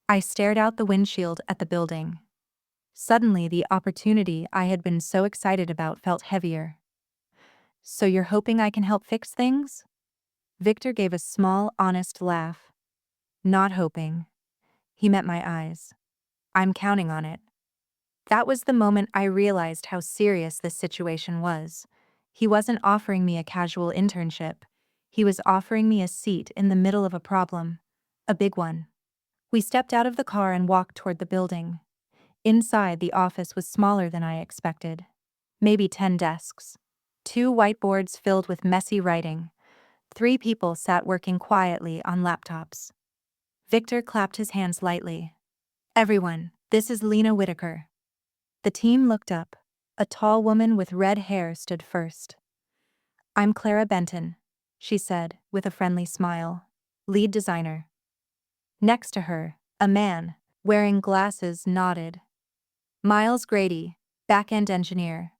I stared out the windshield at the building. Suddenly, the opportunity I had been so excited about felt heavier. "So you're hoping I can help fix things?" Victor gave a small, honest laugh. "Not hoping." He met my eyes. "I'm counting on it." That was the moment I realized how serious this situation was. He wasn't offering me a casual internship. He was offering me a seat in the middle of a problem. A big one. We stepped out of the car and walked toward the building. Inside, the office was smaller than I expected. Maybe 10 desks. 2 whiteboards filled with messy writing. 3 people sat working quietly on laptops. Victor clapped his hands lightly. "Everyone, this is Lena Whitaker." The team looked up. A tall woman with red hair stood first. "I'm Clara Benton," she said, with a friendly smile. "Lead designer." Next to her, a man, wearing glasses, nodded. "Miles Grady, back-end engineer."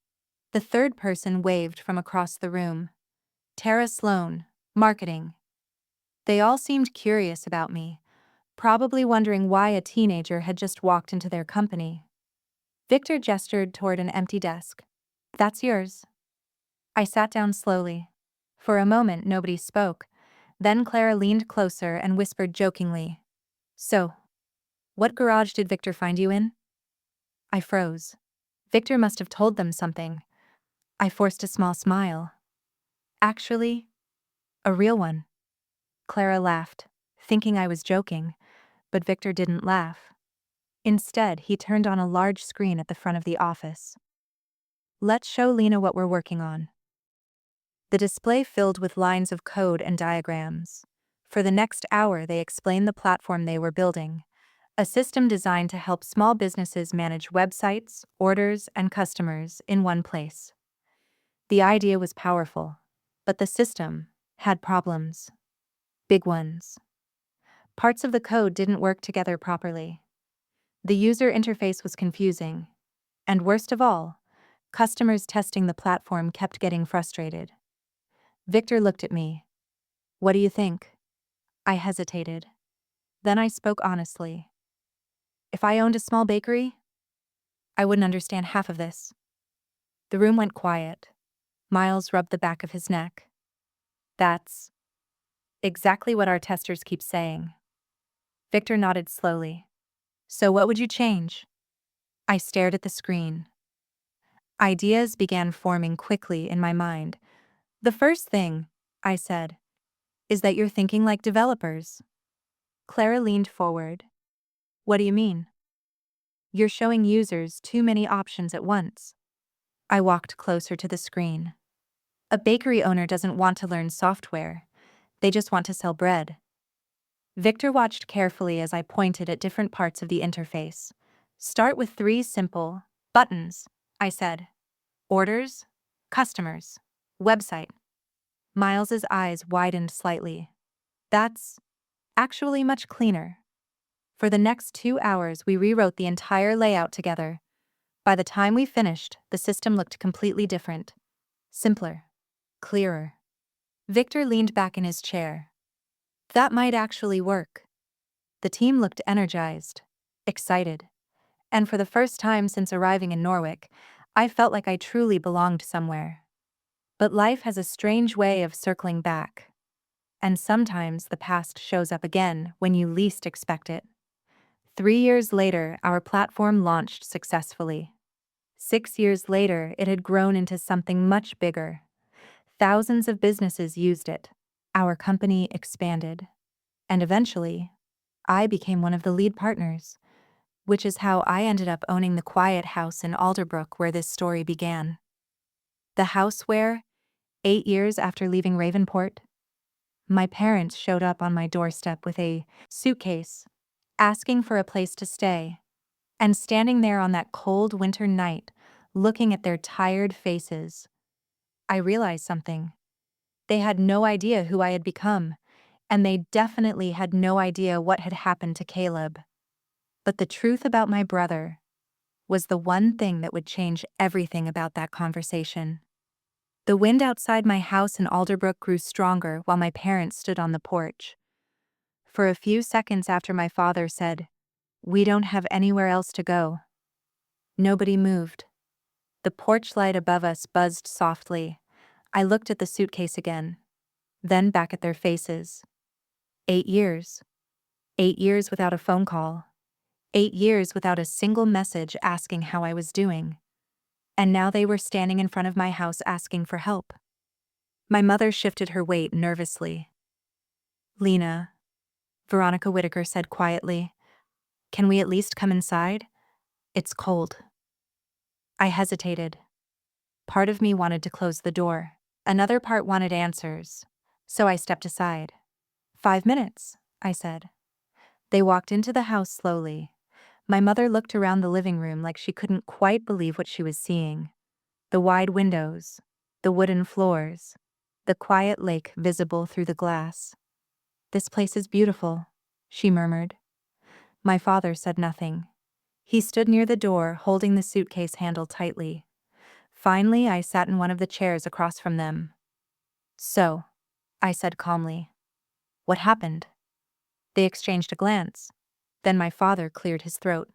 The third person waved from across the room. "Tara Sloan, marketing." They all seemed curious about me, probably wondering why a teenager had just walked into their company. Victor gestured toward an empty desk. "That's yours." I sat down slowly. For a moment, nobody spoke. Then Clara leaned closer and whispered jokingly, "So, what garage did Victor find you in?" I froze. Victor must have told them something. I forced a small smile. "Actually, a real one." Clara laughed, thinking I was joking, but Victor didn't laugh. Instead, he turned on a large screen at the front of the office. "Let's show Lena what we're working on." The display filled with lines of code and diagrams. For the next hour, they explained the platform they were building, a system designed to help small businesses manage websites, orders, and customers in one place. The idea was powerful, but the system had problems. Big ones. Parts of the code didn't work together properly. The user interface was confusing. And worst of all, customers testing the platform kept getting frustrated. Victor looked at me. "What do you think?" I hesitated. Then I spoke honestly. "If I owned a small bakery, I wouldn't understand half of this." The room went quiet. Miles rubbed the back of his neck. "That's exactly what our testers keep saying." Victor nodded slowly. "So what would you change?" I stared at the screen. Ideas began forming quickly in my mind. "The first thing," I said, "is that you're thinking like developers." Clara leaned forward. "What do you mean?" "You're showing users too many options at once." I walked closer to the screen. A bakery owner doesn't want to learn software. They just want to sell bread. Victor watched carefully as I pointed at different parts of the interface. "Start with 3 simple buttons," I said. "Orders, customers, website." Miles's eyes widened slightly. "That's actually much cleaner." For the next 2 hours, we rewrote the entire layout together. By the time we finished, the system looked completely different. Simpler. Clearer. Victor leaned back in his chair. "That might actually work." The team looked energized, excited, and for the first time since arriving in Norwich, I felt like I truly belonged somewhere. But life has a strange way of circling back. And sometimes the past shows up again when you least expect it. 3 years later, our platform launched successfully. 6 years later, it had grown into something much bigger. Thousands of businesses used it. Our company expanded. And eventually, I became one of the lead partners, which is how I ended up owning the quiet house in Alderbrook where this story began. The house where, 8 years after leaving Ravenport, my parents showed up on my doorstep with a suitcase, asking for a place to stay. And standing there on that cold winter night, looking at their tired faces, I realized something. They had no idea who I had become, and they definitely had no idea what had happened to Caleb. But the truth about my brother was the one thing that would change everything about that conversation. The wind outside my house in Alderbrook grew stronger while my parents stood on the porch. For a few seconds after my father said, "We don't have anywhere else to go," nobody moved. The porch light above us buzzed softly. I looked at the suitcase again, then back at their faces. 8 years. 8 years without a phone call. 8 years without a single message asking how I was doing. And now they were standing in front of my house asking for help. My mother shifted her weight nervously. "Lena," Veronica Whitaker said quietly, "can we at least come inside? It's cold." I hesitated. Part of me wanted to close the door. Another part wanted answers. So I stepped aside. 5 minutes, I said. They walked into the house slowly. My mother looked around the living room like she couldn't quite believe what she was seeing. The wide windows, the wooden floors, the quiet lake visible through the glass. "This place is beautiful," she murmured. My father said nothing. He stood near the door, holding the suitcase handle tightly. Finally, I sat in one of the chairs across from them. "So," I said calmly, "what happened?" They exchanged a glance. Then my father cleared his throat.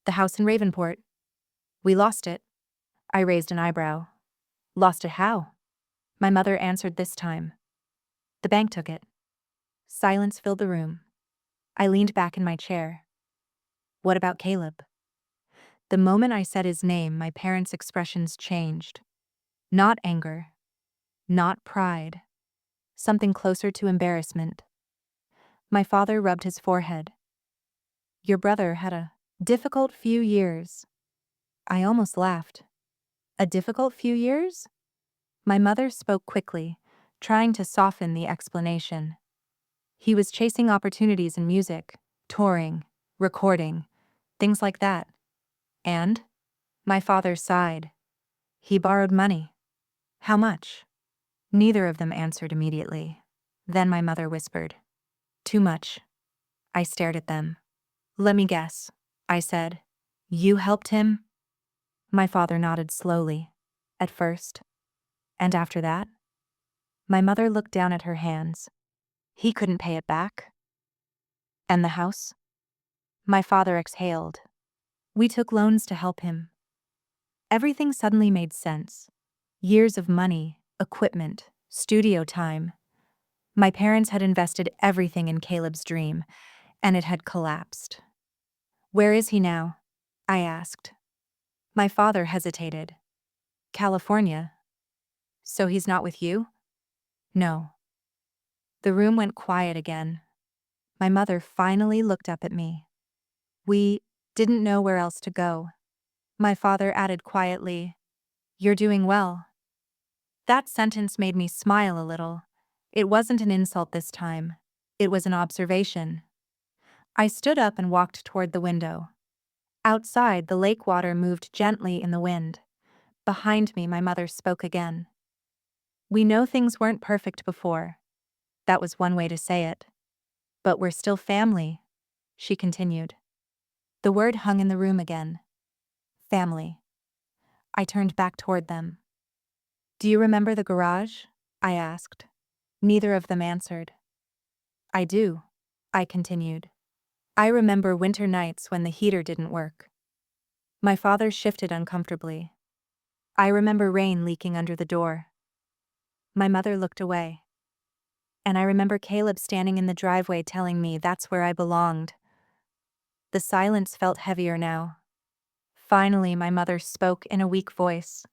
"The house in Ravenport. We lost it." I raised an eyebrow. "Lost it how?" My mother answered this time. "The bank took it." Silence filled the room. I leaned back in my chair. "What about Caleb?" The moment I said his name, my parents' expressions changed. Not anger. Not pride. Something closer to embarrassment. My father rubbed his forehead. "Your brother had a difficult few years." I almost laughed. "A difficult few years?" My mother spoke quickly, trying to soften the explanation. "He was chasing opportunities in music, touring, recording, things like that. And? My father sighed. He borrowed money. How much? Neither of them answered immediately. Then my mother whispered, "Too much." I stared at them. "Let me guess," I said. "You helped him?" My father nodded slowly. "At first. And after that?" My mother looked down at her hands. "He couldn't pay it back?" "And the house?" My father exhaled. "We took loans to help him." Everything suddenly made sense. Years of money, equipment, studio time. My parents had invested everything in Caleb's dream, and it had collapsed. "Where is he now?" I asked. My father hesitated. "California." "So he's not with you?" "No." The room went quiet again. My mother finally looked up at me. "We didn't know where else to go." My father added quietly, "You're doing well." That sentence made me smile a little. It wasn't an insult this time. It was an observation. I stood up and walked toward the window. Outside, the lake water moved gently in the wind. Behind me, my mother spoke again. "We know things weren't perfect before." That was one way to say it. "But we're still family," she continued. The word hung in the room again. Family. I turned back toward them. "Do you remember the garage?" I asked. Neither of them answered. "I do," I continued. "I remember winter nights when the heater didn't work." My father shifted uncomfortably. "I remember rain leaking under the door." My mother looked away. "And I remember Caleb standing in the driveway telling me that's where I belonged." The silence felt heavier now. Finally, my mother spoke in a weak voice.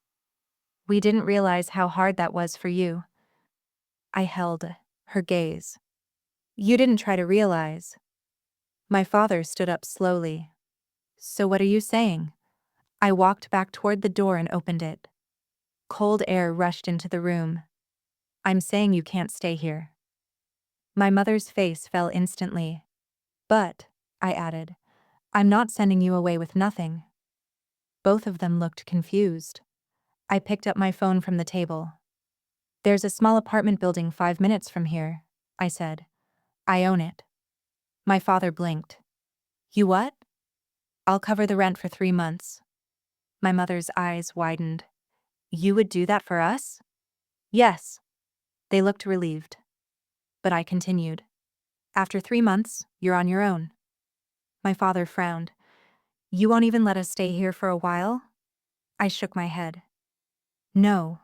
"We didn't realize how hard that was for you." I held her gaze. "You didn't try to realize." My father stood up slowly. "So what are you saying?" I walked back toward the door and opened it. Cold air rushed into the room. "I'm saying you can't stay here." My mother's face fell instantly. "But," I added, "I'm not sending you away with nothing." Both of them looked confused. I picked up my phone from the table. "There's a small apartment building 5 minutes from here," I said. "I own it." My father blinked. "You what?" "I'll cover the rent for 3 months." My mother's eyes widened. "You would do that for us?" "Yes." They looked relieved. But I continued. "After 3 months, you're on your own." My father frowned. "You won't even let us stay here for a while?" I shook my head. "No."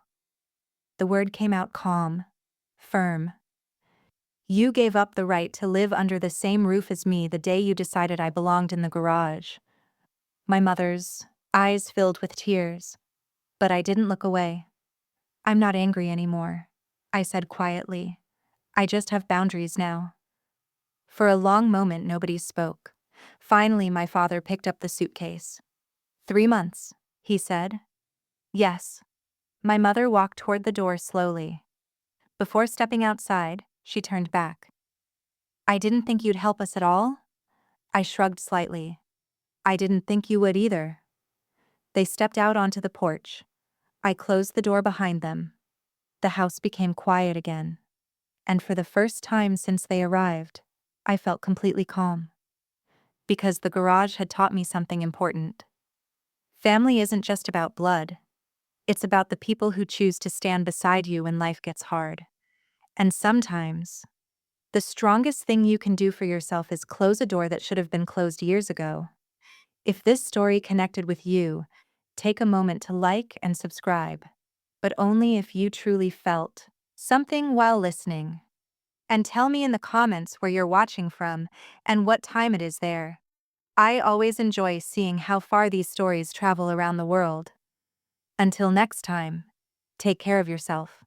The word came out calm, firm. "You gave up the right to live under the same roof as me the day you decided I belonged in the garage." My mother's eyes filled with tears, but I didn't look away. "I'm not angry anymore," I said quietly. "I just have boundaries now." For a long moment, nobody spoke. Finally, my father picked up the suitcase. 3 months, he said. "Yes." My mother walked toward the door slowly. Before stepping outside, she turned back. "I didn't think you'd help us at all?" I shrugged slightly. "I didn't think you would either." They stepped out onto the porch. I closed the door behind them. The house became quiet again. And for the first time since they arrived, I felt completely calm. Because the garage had taught me something important. Family isn't just about blood. It's about the people who choose to stand beside you when life gets hard. And sometimes, the strongest thing you can do for yourself is close a door that should have been closed years ago. If this story connected with you, take a moment to like and subscribe, but only if you truly felt something while listening. And tell me in the comments where you're watching from and what time it is there. I always enjoy seeing how far these stories travel around the world. Until next time, take care of yourself.